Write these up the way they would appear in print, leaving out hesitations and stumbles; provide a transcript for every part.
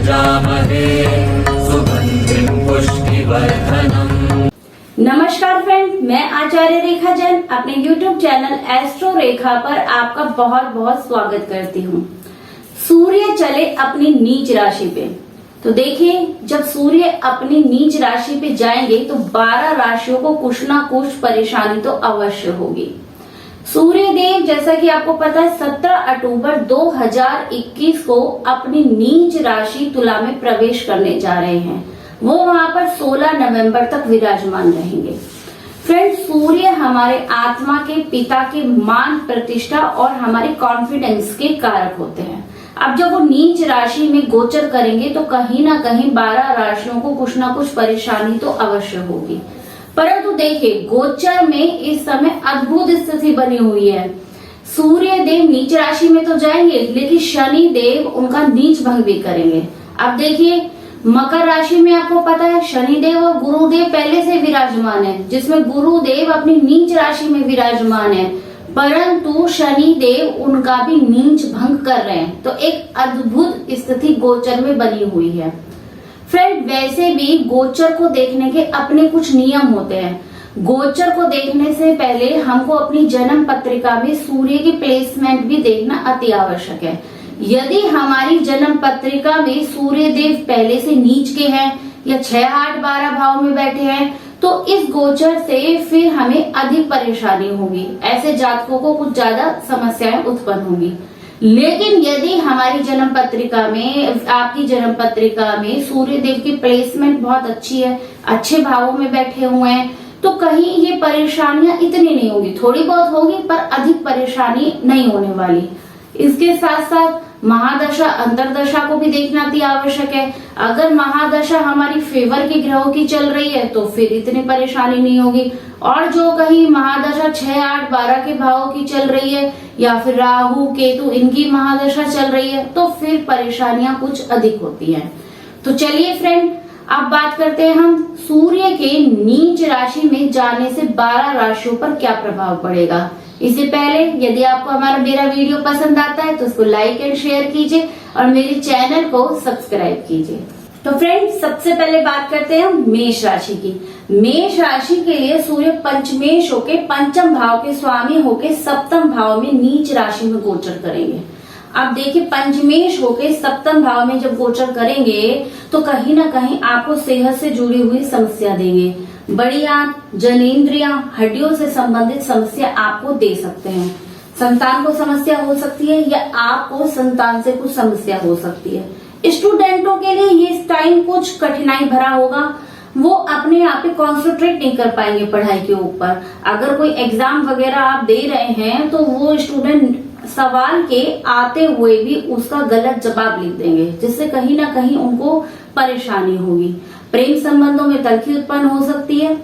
यजामहे सुगन्धिं पुष्टिवर्धनम्। नमस्कार फ्रेंड, मैं आचार्य रेखा जैन अपने YouTube चैनल एस्ट्रो रेखा पर आपका बहुत बहुत स्वागत करती हूँ। सूर्य चले अपनी नीच राशि पे, तो देखिए जब सूर्य अपनी नीच राशि पे जाएंगे तो 12 राशियों को कुछ ना कुछ परेशानी तो अवश्य होगी। सूर्य देव जैसा कि आपको पता है 17 अक्टूबर 2021 को अपनी नीच राशि तुला में प्रवेश करने जा रहे हैं। वो वहां पर 16 नवंबर तक विराजमान रहेंगे। फ्रेंड्स, सूर्य हमारे आत्मा के, पिता के मान प्रतिष्ठा और हमारे कॉन्फिडेंस के कारक होते हैं। अब जब वो नीच राशि में गोचर करेंगे तो कहीं ना कहीं 12 राशियों को कुछ ना कुछ परेशानी तो अवश्य होगी। परंतु देखिए, गोचर में इस समय अद्भुत स्थिति बनी हुई है। सूर्य देव नीच राशि में तो जाएंगे, लेकिन शनि देव उनका नीच भंग भी करेंगे। अब देखिए, मकर राशि में आपको पता है शनिदेव और गुरुदेव पहले से विराजमान है, जिसमें गुरुदेव अपनी नीच राशि में विराजमान है, परंतु शनि देव उनका भी नीच भंग कर रहे हैं। तो एक अद्भुत स्थिति गोचर में बनी हुई है। फ्रेंड, वैसे भी गोचर को देखने के अपने कुछ नियम होते हैं। गोचर को देखने से पहले हमको अपनी जन्म पत्रिका में सूर्य की प्लेसमेंट भी देखना अति आवश्यक है। यदि हमारी जन्म पत्रिका में सूर्य देव पहले से नीच के हैं या 6, 8, 12 भाव में बैठे हैं तो इस गोचर से फिर हमें अधिक परेशानी होगी। ऐसे जातकों को कुछ ज्यादा समस्याएं उत्पन्न होंगी। लेकिन यदि हमारी जन्म पत्रिका में, आपकी जन्म पत्रिका में सूर्य देव की प्लेसमेंट बहुत अच्छी है, अच्छे भावों में बैठे हुए हैं, तो कहीं ये परेशानियां इतनी नहीं होगी। थोड़ी बहुत होगी पर अधिक परेशानी नहीं होने वाली। इसके साथ साथ महादशा अंतरदशा को भी देखना अति आवश्यक है। अगर महादशा हमारी फेवर के ग्रहों की चल रही है तो फिर इतनी परेशानी नहीं होगी, और जो कहीं महादशा 6, 8, 12 के भावों की चल रही है या फिर राहु केतु इनकी महादशा चल रही है तो फिर परेशानियां कुछ अधिक होती हैं। तो चलिए फ्रेंड, अब बात करते हैं हम सूर्य के नीच राशि में जाने से 12 राशियों पर क्या प्रभाव पड़ेगा। इससे पहले यदि आपको मेरा वीडियो पसंद आता है तो उसको लाइक एंड शेयर कीजिए और मेरे चैनल को सब्सक्राइब कीजिए। तो फ्रेंड्स, सबसे पहले बात करते हैं मेष राशि की। मेष राशि के लिए सूर्य पंचमेश होके पंचम भाव के स्वामी होके सप्तम भाव में नीच राशि में गोचर करेंगे। अब देखिए, पंचमेश होके सप्तम भाव में जब गोचर करेंगे तो कहीं ना कहीं आपको सेहत से जुड़ी हुई समस्या देंगे। बड़ी आंत, जनेंद्रियां, हड्डियों से संबंधित समस्या आपको दे सकते हैं। संतान को समस्या हो सकती है या आपको संतान से कुछ समस्या हो सकती है। स्टूडेंटों के लिए ये टाइम कुछ कठिनाई भरा होगा। वो अपने आप पे कॉन्सेंट्रेट नहीं कर पाएंगे पढ़ाई के ऊपर। अगर कोई एग्जाम वगैरह आप दे रहे हैं तो वो स्टूडेंट सवाल के आते हुए भी उसका गलत जवाब लिख देंगे, जिससे कहीं ना कहीं उनको परेशानी होगी। प्रेम संबंधों में तल्खी उत्पन्न हो सकती है।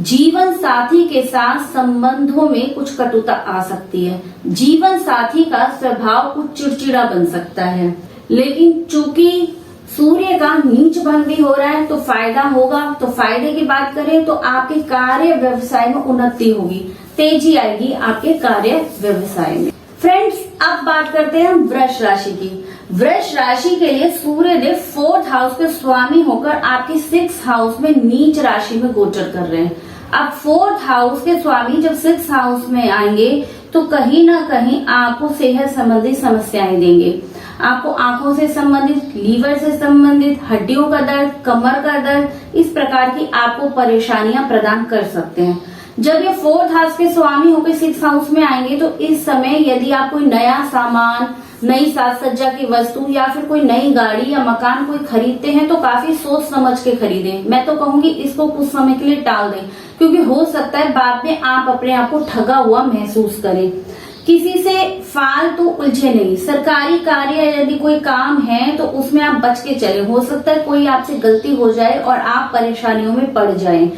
जीवन साथी के साथ संबंधों में कुछ कटुता आ सकती है। जीवन साथी का स्वभाव कुछ चिड़चिड़ा बन सकता है। लेकिन चूंकि सूर्य का नीच भंग भी हो रहा है तो फायदा होगा। तो फायदे की बात करें तो आपके कार्य व्यवसाय में उन्नति होगी, तेजी आएगी आपके कार्य व्यवसाय में। फ्रेंड्स, अब बात करते हैं वृष राशि की। वृष राशि के लिए सूर्य देव 4th हाउस के स्वामी होकर आपके 6th हाउस में नीच राशि में गोचर कर रहे हैं। अब 4th हाउस के स्वामी जब 6th हाउस में आएंगे तो कहीं ना कहीं आपको सेहत संबंधी समस्याएं देंगे। आपको आंखों से संबंधित, लीवर से संबंधित, हड्डियों का दर्द, कमर का दर्द, इस प्रकार की आपको परेशानियां प्रदान कर सकते हैं। जब ये 4th हाउस के स्वामी होकर 6th हाउस में आएंगे तो इस समय यदि आप कोई नया सामान, नई साज सज्जा की वस्तु या फिर कोई नई गाड़ी या मकान कोई खरीदते हैं तो काफी सोच समझ के खरीदें। मैं तो कहूंगी इसको कुछ समय के लिए टाल दें, क्योंकि हो सकता है बाद में आप अपने आप को ठगा हुआ महसूस करें। किसी से फालतू उलझे नहीं। सरकारी कार्य यदि कोई काम है तो उसमें आप बच के चले। हो सकता है कोई आपसे गलती हो जाए और आप परेशानियों में पड़ जाएं।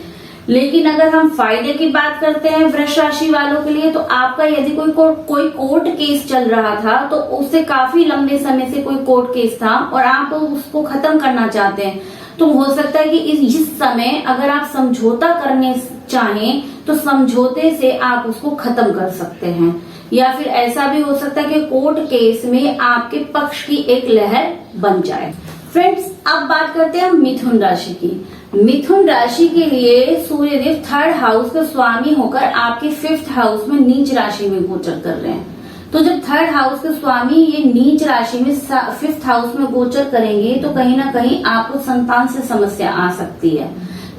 लेकिन अगर हम फायदे की बात करते हैं वृष राशि वालों के लिए, तो आपका यदि कोई कोर्ट केस चल रहा था तो उससे काफी लंबे समय से कोई कोर्ट केस था और आप उसको खत्म करना चाहते हैं, तो हो सकता है कि इस समय अगर आप समझौता करने चाहें तो समझौते से आप उसको खत्म कर सकते हैं। या फिर ऐसा भी हो सकता है कि कोर्ट केस में आपके पक्ष की एक लहर बन जाए। फ्रेंड्स, अब बात करते हैं हम मिथुन राशि की। मिथुन राशि के लिए सूर्यदेव 3rd हाउस के स्वामी होकर आपके 5th हाउस में नीच राशि में गोचर कर रहे हैं। तो जब 3rd हाउस के स्वामी ये नीच राशि में 5th हाउस में गोचर करेंगे तो कहीं ना कहीं आपको संतान से समस्या आ सकती है,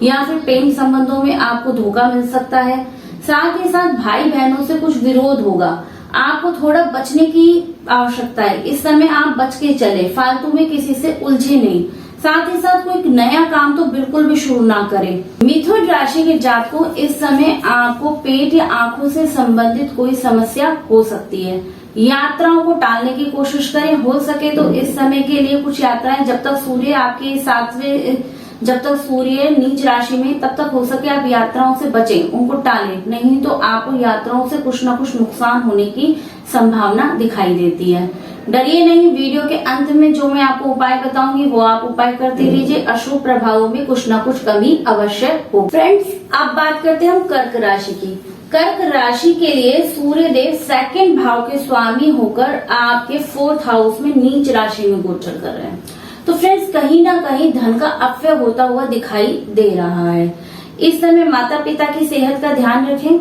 या फिर प्रेम संबंधों में आपको धोखा मिल सकता है। साथ ही साथ भाई बहनों से कुछ विरोध होगा, आपको थोड़ा बचने की आवश्यकता है। इस समय आप बच के चले, फालतू में किसी से उलझे नहीं। साथ ही साथ कोई नया काम तो बिल्कुल भी शुरू ना करें। मिथुन राशि के जातकों, इस समय आपको पेट या आंखों से संबंधित कोई समस्या हो सकती है। यात्राओं को टालने की कोशिश करें, हो सके तो इस समय के लिए कुछ यात्राएं जब तक सूर्य आपके 7वें, जब तक सूर्य नीच राशि में, तब तक हो सके आप यात्राओं से बचें, उनको टालें, नहीं तो आपको यात्राओं से कुछ ना कुछ नुकसान होने की संभावना दिखाई देती है। डरिए नहीं, वीडियो के अंत में जो मैं आपको उपाय बताऊंगी वो आप उपाय करते रहिए, अशुभ प्रभावों में कुछ ना कुछ कमी अवश्य हो। फ्रेंड्स, अब बात करते हैं हम कर्क राशि की। कर्क राशि के लिए सूर्यदेव 2nd भाव के स्वामी होकर आपके 4th हाउस में नीच राशि में गोचर कर रहे हैं। तो फ्रेंड्स, कहीं ना कहीं धन का अपव्यय होता हुआ दिखाई दे रहा है। इस समय माता पिता की सेहत का ध्यान रखें,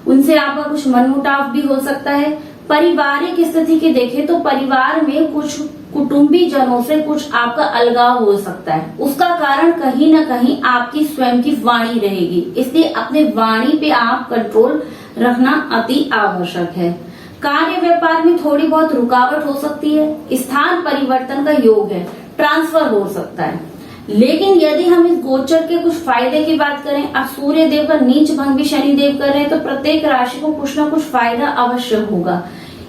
उनसे आपका कुछ मनमुटाव भी हो सकता है। पारिवारिक स्थिति की देखें तो परिवार में कुछ कुटुंबी जनों से कुछ आपका अलगाव हो सकता है। उसका कारण कहीं ना कहीं आपकी स्वयं की वाणी रहेगी, इसलिए अपने वाणी पे आप कंट्रोल रखना अति आवश्यक है। कार्य व्यापार में थोड़ी बहुत रुकावट हो सकती है। स्थान परिवर्तन का योग है, ट्रांसफर हो सकता है। लेकिन यदि हम इस गोचर के कुछ फायदे की बात करें, अब सूर्य देव का नीच भंग भी शनि देव कर रहे हैं, तो प्रत्येक राशि को कुछ ना कुछ फायदा अवश्य होगा।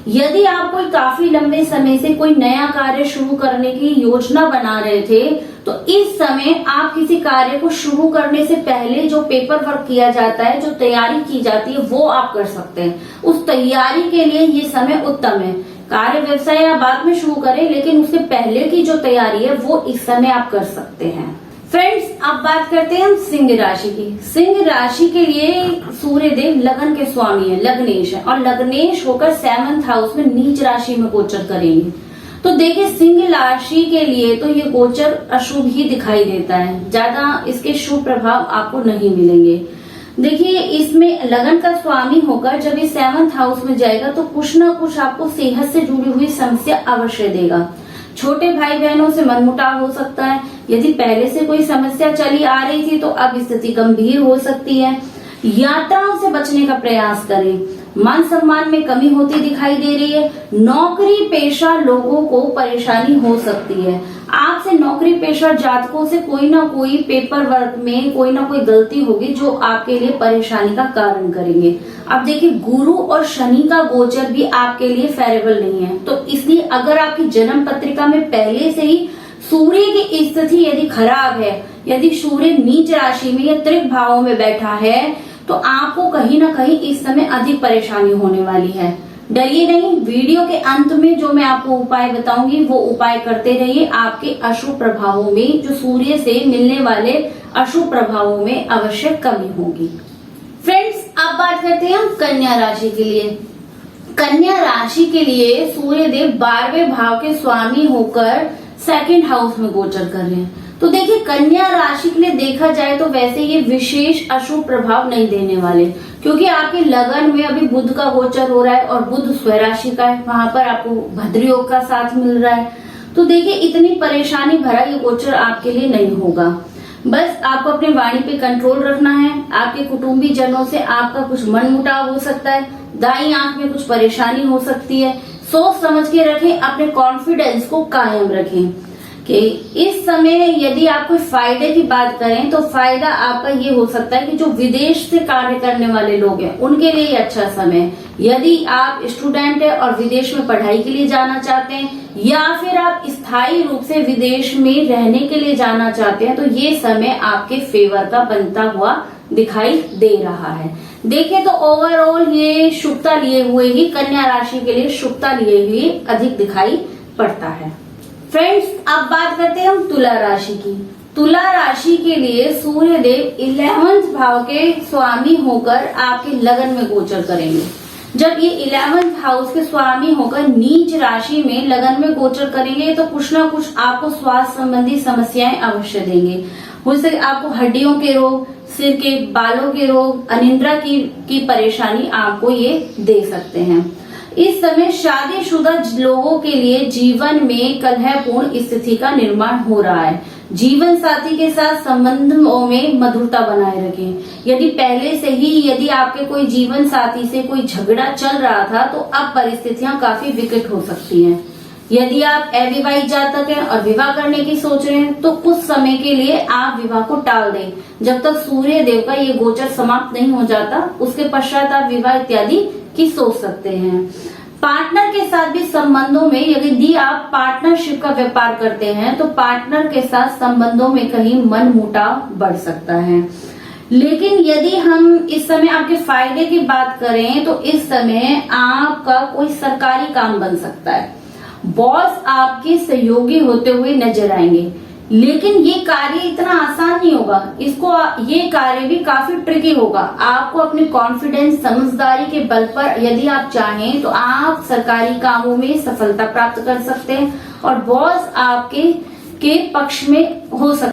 यदि आप कोई काफी लंबे समय से कोई नया कार्य शुरू करने की योजना बना रहे थे, तो इस समय आप किसी कार्य को शुरू करने से पहले जो पेपर वर्क किया जाता है, जो तैयारी की जाती है, वो आप कर सकते हैं। उस तैयारी के लिए ये समय उत्तम है। कार्य व्यवसाय आप बाद में शुरू करें, लेकिन उससे पहले की जो तैयारी है वो इस समय आप कर सकते हैं। फ्रेंड्स, अब बात करते हैं हम सिंह राशि की। सिंह राशि के लिए सूर्यदेव लगन के स्वामी है, लग्नेश है, और लग्नेश होकर 7th हाउस में नीच राशि में गोचर करेंगे। तो देखिए, सिंह राशि के लिए तो ये गोचर अशुभ ही दिखाई देता है, ज्यादा इसके शुभ प्रभाव आपको नहीं मिलेंगे। देखिए, इसमें लगन का स्वामी होकर जब ये 7th हाउस में जाएगा तो कुछ ना कुछ आपको सेहत से जुड़ी हुई समस्या अवश्य देगा। छोटे भाई बहनों से मनमुटाव हो सकता है। यदि पहले से कोई समस्या चली आ रही थी तो अब स्थिति गंभीर हो सकती है। यात्राओं से बचने का प्रयास करें। मान सम्मान में कमी होती दिखाई दे रही है। नौकरी पेशा लोगों को परेशानी हो सकती है। आपसे नौकरी पेशा जातकों से कोई ना कोई पेपर वर्क में कोई ना कोई गलती होगी जो आपके लिए परेशानी का कारण करेंगे। अब देखिए, गुरु और शनि का गोचर भी आपके लिए फेवरेबल नहीं है, तो इसलिए अगर आपकी जन्म पत्रिका में पहले से ही सूर्य की स्थिति यदि खराब है, यदि सूर्य नीच राशि में या त्रिक भावों में बैठा है, तो आपको कहीं ना कहीं इस समय अधिक परेशानी होने वाली है। डरिए नहीं, वीडियो के अंत में जो मैं आपको उपाय बताऊंगी वो उपाय करते रहिए। आपके अशुभ प्रभावों में, जो सूर्य से मिलने वाले अशुभ प्रभावों में अवश्य कमी होगी। फ्रेंड्स, अब बात करते हैं हम कन्या राशि के लिए। कन्या राशि के लिए सूर्यदेव 12वें भाव के स्वामी होकर 2nd हाउस में गोचर कर रहे हैं। तो देखिए, कन्या राशि के लिए देखा जाए तो वैसे ये विशेष अशुभ प्रभाव नहीं देने वाले, क्योंकि आपके लगन में अभी बुध का गोचर हो रहा है और बुध स्वराशि का है, वहां पर आपको भद्रयोग का साथ मिल रहा है। तो देखिए, इतनी परेशानी भरा ये गोचर आपके लिए नहीं होगा। बस आपको अपने वाणी पे कंट्रोल रखना है। आपके कुटुंबी जनों से आपका कुछ मनमुटाव हो सकता है। दाई आंख में कुछ परेशानी हो सकती है। सोच समझ के रखें, अपने कॉन्फिडेंस को कायम रखें। कि इस समय यदि आप कोई फायदे की बात करें तो फायदा आपका ये हो सकता है कि जो विदेश से कार्य करने वाले लोग हैं उनके लिए ये अच्छा समय है। यदि आप स्टूडेंट है और विदेश में पढ़ाई के लिए जाना चाहते हैं, या फिर आप स्थायी रूप से विदेश में रहने के लिए जाना चाहते हैं, तो ये समय आपके फेवर का बनता हुआ दिखाई दे रहा है। देखें तो ओवरऑल ये शुभता लिए हुए ही कन्या राशि के लिए शुभता लिए हुए अधिक दिखाई पड़ता है। फ्रेंड्स, अब बात करते हैं हम तुला राशि की। तुला राशि के लिए सूर्यदेव 11th भाव के स्वामी होकर आपके लगन में गोचर करेंगे। जब ये 11th हाउस के स्वामी होकर नीच राशि में लगन में गोचर करेंगे तो कुछ ना कुछ आपको स्वास्थ्य संबंधी समस्याएं अवश्य देंगे। हो सके आपको हड्डियों के रोग, सिर के बालों के रोग, अनिद्रा की परेशानी आपको ये दे सकते हैं। इस समय शादीशुदा लोगों के लिए जीवन में कलहपूर्ण स्थिति का निर्माण हो रहा है। जीवन साथी के साथ संबंधों में मधुरता बनाए रखें। यदि पहले से ही यदि आपके कोई जीवन साथी से कोई झगड़ा चल रहा था तो अब परिस्थितियां काफी विकट हो सकती हैं। यदि आप अविवाहित जातक हैं और विवाह करने की सोच रहे हैं तो कुछ समय के लिए आप विवाह को टाल दें। जब तक सूर्य देव का ये गोचर समाप्त नहीं हो जाता उसके पश्चात आप विवाह इत्यादि की सोच सकते हैं। पार्टनर के साथ भी संबंधों में यदि आप पार्टनरशिप का व्यापार करते हैं तो पार्टनर के साथ संबंधों में कहीं मन मुटाव बढ़ सकता है। लेकिन यदि हम इस समय आपके फायदे की बात करें तो इस समय आपका कोई सरकारी काम बन सकता है। बॉस आपके सहयोगी होते हुए नजर आएंगे, लेकिन ये कार्य इतना आसान नहीं होगा। ये कार्य भी काफी ट्रिकी होगा। आपको अपने कॉन्फिडेंस, समझदारी के बल पर यदि आप चाहें तो आप सरकारी कामों में सफलता प्राप्त कर सकते हैं और बॉस आपके पक्ष में हो सकते।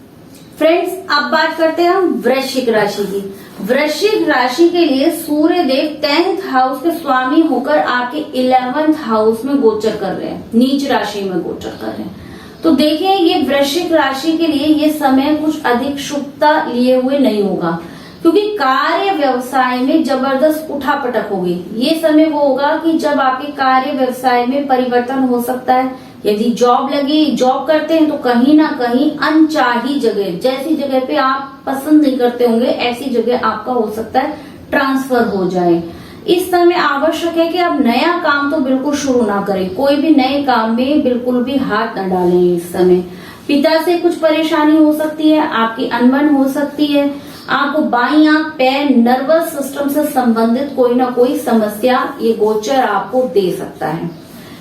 फ्रेंड्स, अब बात करते हैं हम वृश्चिक राशि की। वृश्चिक राशि के लिए सूर्य देव 10th हाउस के स्वामी होकर आपके 11th हाउस में गोचर कर रहे हैं, नीच राशि में गोचर कर रहे हैं। तो देखिए, ये वृश्चिक राशि के लिए ये समय कुछ अधिक शुभता लिए हुए नहीं होगा, क्योंकि कार्य व्यवसाय में जबरदस्त उठापटक होगी। ये समय वो होगा कि जब आपके कार्य व्यवसाय में परिवर्तन हो सकता है। यदि जॉब करते हैं तो कहीं ना कहीं अनचाही जगह, जैसी जगह पे आप पसंद नहीं करते होंगे ऐसी जगह आपका हो सकता है ट्रांसफर हो जाए। इस समय आवश्यक है कि आप नया काम तो बिल्कुल शुरू ना करें। कोई भी नए काम में बिल्कुल भी हाथ न डालें। इस समय पिता से कुछ परेशानी हो सकती है, आपकी अनबन हो सकती है, आपको बाईं आंख, पैर, नर्वस सिस्टम से संबंधित कोई ना कोई समस्या ये गोचर आपको दे सकता है।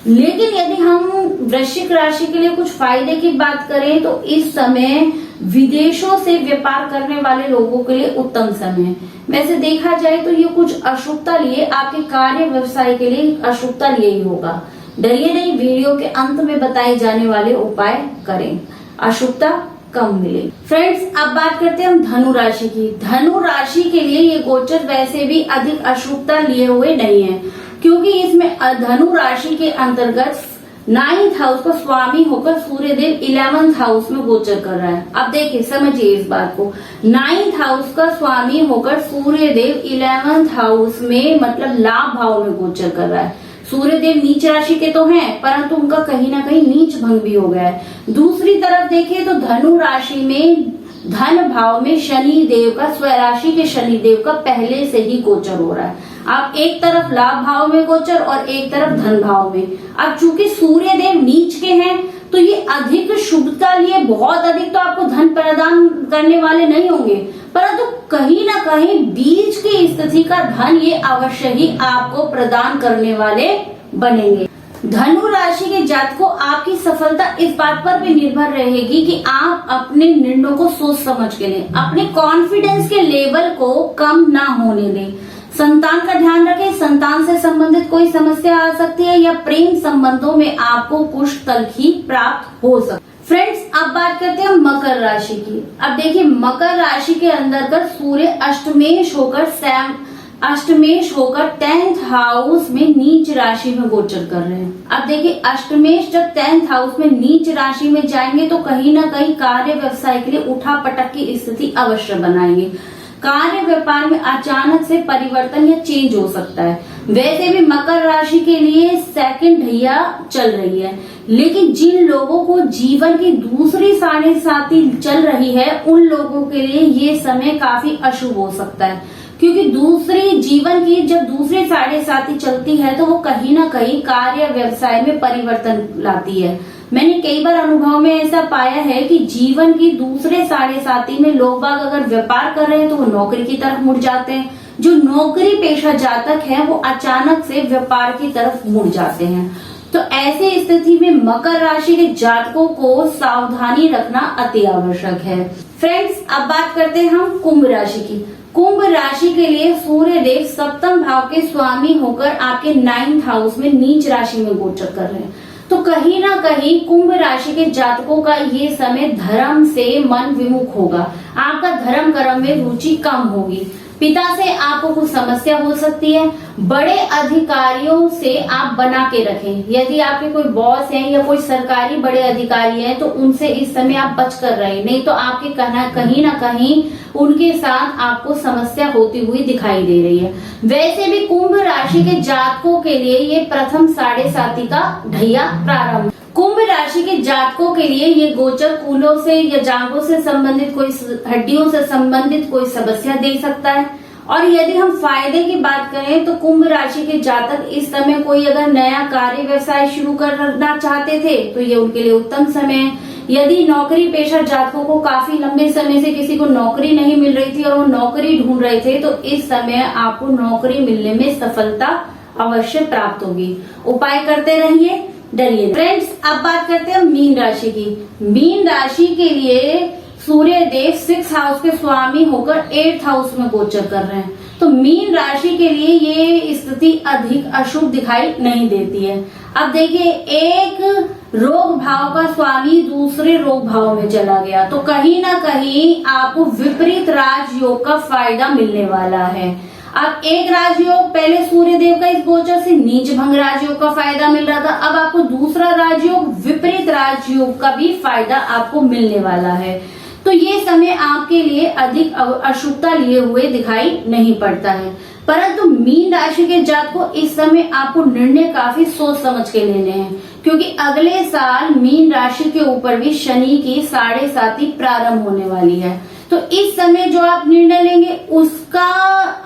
लेकिन यदि हम वृश्चिक राशि के लिए कुछ फायदे की बात करें तो इस समय विदेशों से व्यापार करने वाले लोगों के लिए उत्तम समय है। वैसे देखा जाए तो ये कुछ अशुभता लिए आपके कार्य व्यवसाय के लिए अशुभता लिए ही होगा। डरिए नहीं, वीडियो के अंत में बताए जाने वाले उपाय करें, अशुभता कम मिले। फ्रेंड्स, अब बात करते हैं हम धनु राशि की। धनु राशि के लिए ये गोचर वैसे भी अधिक अशुभता लिए हुए नहीं है, क्योंकि इसमें धनु राशि के अंतर्गत 9th हाउस का स्वामी होकर सूर्यदेव 11th हाउस में गोचर कर रहा है। अब देखिए, समझिए इस बात को। 9th हाउस का स्वामी होकर सूर्यदेव 11th हाउस में मतलब लाभ भाव में गोचर कर रहा है। सूर्यदेव नीच राशि के तो हैं, परंतु उनका कहीं ना कहीं नीच भंग भी हो गया है। दूसरी तरफ देखिए तो धनु राशि में धन भाव में शनि देव का, स्वराशि के शनि देव का पहले से ही गोचर हो रहा है। आप एक तरफ लाभ भाव में गोचर और एक तरफ धन भाव में। अब चूंकि सूर्य देव नीच के हैं तो ये अधिक शुभता लिए बहुत अधिक तो आपको धन प्रदान करने वाले नहीं होंगे, परंतु कहीं ना कहीं बीच की स्थिति का धन ये अवश्य ही आपको प्रदान करने वाले बनेंगे। धनु राशि के जातक को आपकी सफलता इस बात पर भी निर्भर रहेगी कि आप अपने निर्णयों को सोच समझ के लें, अपने कॉन्फिडेंस के लेवल को कम ना होने दें। संतान का ध्यान रखें, संतान से संबंधित कोई समस्या आ सकती है या प्रेम संबंधों में आपको कुछ तलखी प्राप्त हो सकती है। फ्रेंड्स, अब बात करते हैं मकर राशि की। अब देखिए, मकर राशि के अंतर्गत सूर्य अष्टमेश होकर 10th हाउस में नीच राशि में गोचर कर रहे हैं। अब देखिए, अष्टमेश जब 10th हाउस में नीच राशि में जाएंगे तो कहीं ना कहीं कार्य व्यवसाय के लिए उठापटक की स्थिति अवश्य बनाएंगे। कार्य व्यापार में अचानक से परिवर्तन या चेंज हो सकता है। वैसे भी मकर राशि के लिए सेकंड ढैया चल रही है, लेकिन जिन लोगों को जीवन की दूसरी साढ़े चल रही है उन लोगों के लिए ये समय काफी अशुभ हो सकता है, क्योंकि दूसरी जीवन की जब दूसरी साढ़े चलती है तो वो कहीं ना कहीं कार्य व्यवसाय में परिवर्तन लाती है। मैंने कई बार अनुभव में ऐसा पाया है कि जीवन की दूसरे साढ़े में लोग बाग अगर व्यापार कर रहे हैं तो वो नौकरी की तरफ मुड़ जाते हैं। जो नौकरी पेशा जातक है वो अचानक से व्यापार की तरफ मुड़ जाते हैं। तो ऐसे स्थिति में मकर राशि के जातकों को सावधानी रखना अति आवश्यक है। फ्रेंड्स, अब बात करते हैं हम कुंभ राशि की। कुंभ राशि के लिए सूर्य देव सप्तम भाव के स्वामी होकर आपके 9th हाउस में नीच राशि में गोचर कर रहे हैं। तो कहीं ना कहीं कुंभ राशि के जातकों का ये समय धर्म से मन विमुख होगा। आपका धर्म कर्म में रुचि कम होगी। पिता से आपको कुछ समस्या हो सकती है। बड़े अधिकारियों से आप बना के रखें। यदि आपके कोई बॉस हैं या कोई सरकारी बड़े अधिकारी हैं तो उनसे इस समय आप बच कर रहे, नहीं तो आपके कहीं ना कहीं उनके साथ आपको समस्या होती हुई दिखाई दे रही है। वैसे भी कुंभ राशि के जातकों के लिए ये प्रथम 7.5 का ढैया प्रारंभ। कुंभ राशि के जातकों के लिए ये गोचर कूलों से या जांघों से संबंधित, कोई हड्डियों से संबंधित कोई समस्या दे सकता है। और यदि हम फायदे की बात करें तो कुंभ राशि के जातक इस समय कोई अगर नया कार्य व्यवसाय शुरू करना चाहते थे तो ये उनके लिए उत्तम समय है। यदि नौकरी पेशा जातकों को काफी लंबे समय से किसी को नौकरी नहीं मिल रही थी और वो नौकरी ढूंढ रहे थे तो इस समय आपको नौकरी मिलने में सफलता अवश्य प्राप्त होगी। उपाय करते रहिए, डरिए। फ्रेंड्स, अब बात करते हैं मीन राशि की। मीन राशि के लिए सूर्य देव 6th हाउस के स्वामी होकर 8th हाउस में गोचर कर रहे हैं। तो मीन राशि के लिए ये स्थिति अधिक अशुभ दिखाई नहीं देती है। अब देखिए, एक रोग भाव का स्वामी दूसरे रोग भाव में चला गया तो कहीं ना कहीं आपको विपरीत राजयोग का फायदा मिलने वाला है। अब एक राजयोग, पहले सूर्य देव का इस गोचर से नीच भंग राजयोग का फायदा मिल रहा था, अब आपको दूसरा राजयोग विपरीत राजयोग का भी फायदा आपको मिलने वाला है। तो ये समय आपके लिए अधिक अशुभता लिए हुए दिखाई नहीं पड़ता है। परंतु मीन राशि के जातक को इस समय आपको निर्णय काफी सोच समझ के लेने हैं, क्योंकि अगले साल मीन राशि के ऊपर भी शनि की 7.5 प्रारंभ होने वाली है। तो इस समय जो आप निर्णय लेंगे उसका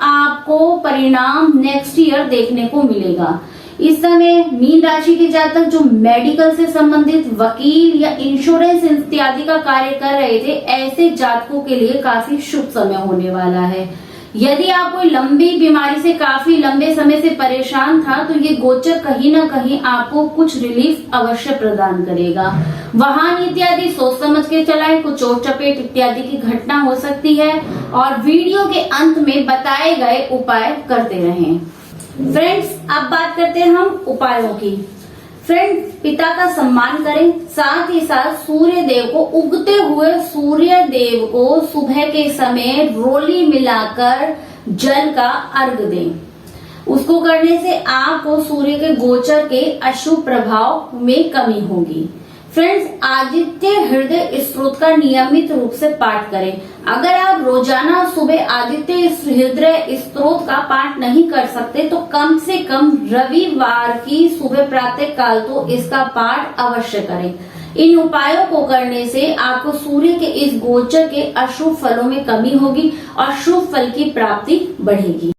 आपको परिणाम नेक्स्ट ईयर देखने को मिलेगा। इस समय मीन राशि के जातक जो मेडिकल से संबंधित, वकील या इंश्योरेंस इत्यादि का कार्य कर रहे थे, ऐसे जातकों के लिए काफी शुभ समय होने वाला है। यदि आप कोई लंबी बीमारी से काफी लंबे समय से परेशान था तो ये गोचर कहीं ना कहीं आपको कुछ रिलीफ अवश्य प्रदान करेगा। वाहन इत्यादि सोच समझ के चलाएं, कुछ चोट चपेट इत्यादि की घटना हो सकती है और वीडियो के अंत में बताए गए उपाय करते रहें। फ्रेंड्स, अब बात करते हैं हम उपायों की। फ्रेंड्स, पिता का सम्मान करें, साथ ही साथ सूर्य देव को, उगते हुए सूर्य देव को सुबह के समय रोली मिलाकर जल का अर्घ दें। उसको करने से आपको सूर्य के गोचर के अशुभ प्रभाव में कमी होगी। फ्रेंड्स, आदित्य हृदय स्तोत्र का नियमित रूप से पाठ करें। अगर आप रोजाना सुबह आदित्य हृदय स्तोत्र का पाठ नहीं कर सकते तो कम से कम रविवार की सुबह प्रातः काल तो इसका पाठ अवश्य करें। इन उपायों को करने से आपको सूर्य के इस गोचर के अशुभ फलों में कमी होगी और शुभ फल की प्राप्ति बढ़ेगी।